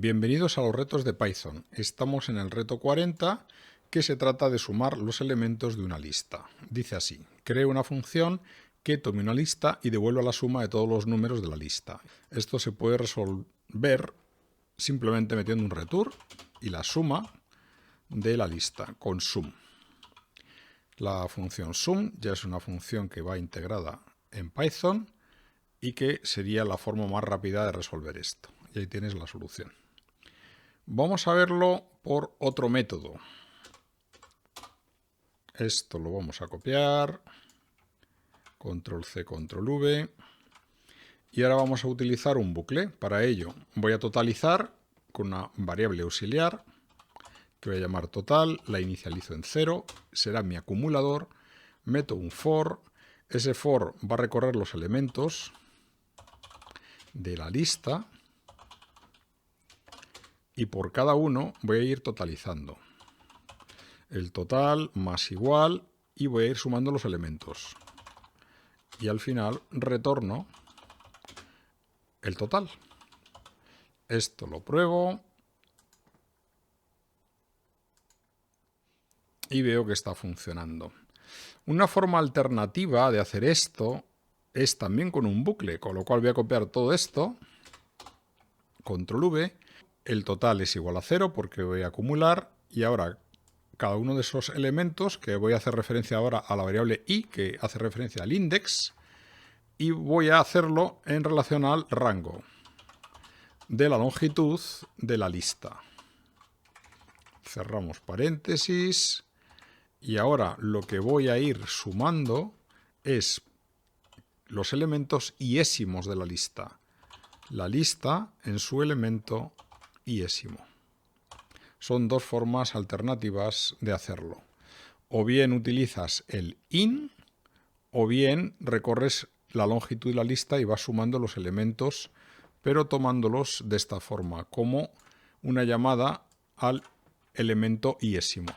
Bienvenidos a los retos de Python. Estamos en el reto 40, que se trata de sumar los elementos de una lista. Dice así: cree una función que tome una lista y devuelva la suma de todos los números de la lista. Esto se puede resolver simplemente metiendo un return y la suma de la lista con sum. La función sum ya es una función que va integrada en Python y que sería la forma más rápida de resolver esto. Y ahí tienes la solución. Vamos a verlo por otro método. Esto lo vamos a copiar. Control C, Control V. Y ahora vamos a utilizar un bucle. Para ello voy a totalizar con una variable auxiliar que voy a llamar total. La inicializo en 0. Será mi acumulador. Meto un for. Ese for va a recorrer los elementos de la lista. Y por cada uno voy a ir totalizando. El total más igual y voy a ir sumando los elementos. Y al final retorno el total. Esto lo pruebo y veo que está funcionando. Una forma alternativa de hacer esto es también con un bucle, con lo cual voy a copiar todo esto, Control V, el total es igual a 0 porque voy a acumular y ahora cada uno de esos elementos, que voy a hacer referencia ahora a la variable i, que hace referencia al index, y voy a hacerlo en relación al rango de la longitud de la lista. Cerramos paréntesis y ahora lo que voy a ir sumando es los elementos iésimos de la lista. La lista en su elemento iésimo. Son dos formas alternativas de hacerlo. O bien utilizas el in, o bien recorres la longitud de la lista y vas sumando los elementos, pero tomándolos de esta forma, como una llamada al elemento iésimo.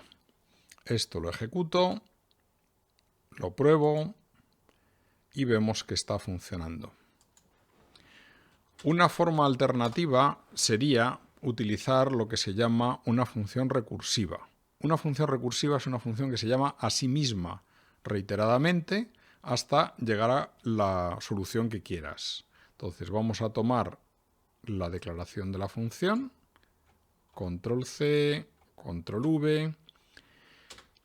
Esto lo ejecuto, lo pruebo y vemos que está funcionando. Una forma alternativa sería utilizar lo que se llama una función recursiva. Una función recursiva es una función que se llama a sí misma reiteradamente hasta llegar a la solución que quieras. Entonces vamos a tomar la declaración de la función, Control C, Control V.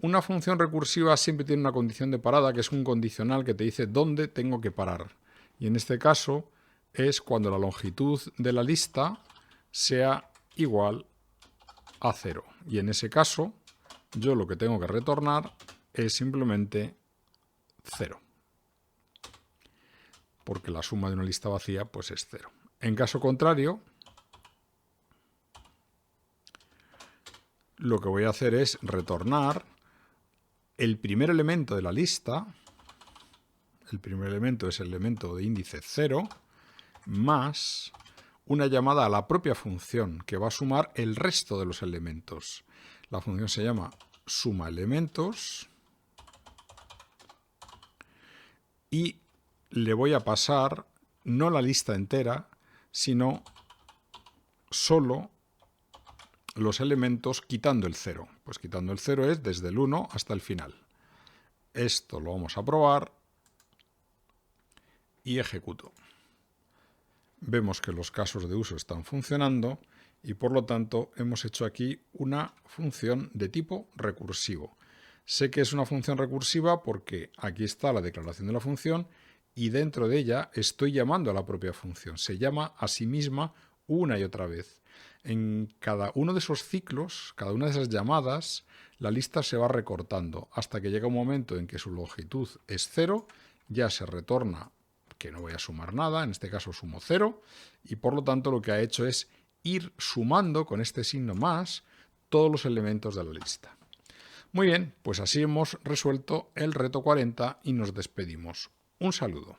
Una función recursiva siempre tiene una condición de parada, que es un condicional que te dice dónde tengo que parar. Y en este caso es cuando la longitud de la lista sea igual a 0. Y en ese caso, yo lo que tengo que retornar es simplemente 0. Porque la suma de una lista vacía pues es 0. En caso contrario, lo que voy a hacer es retornar el primer elemento de la lista. El primer elemento es el elemento de índice 0, más una llamada a la propia función que va a sumar el resto de los elementos. La función se llama suma elementos y le voy a pasar no la lista entera, sino solo los elementos quitando el 0. Pues quitando el 0 es desde el 1 hasta el final. Esto lo vamos a probar y ejecuto. Vemos que los casos de uso están funcionando y por lo tanto hemos hecho aquí una función de tipo recursivo. Sé que es una función recursiva porque aquí está la declaración de la función y dentro de ella estoy llamando a la propia función. Se llama a sí misma una y otra vez. En cada uno de esos ciclos, cada una de esas llamadas, la lista se va recortando hasta que llega un momento en que su longitud es 0, ya se retorna que no voy a sumar nada, en este caso sumo 0, y por lo tanto lo que ha hecho es ir sumando con este signo más todos los elementos de la lista. Muy bien, pues así hemos resuelto el reto 40 y nos despedimos. Un saludo.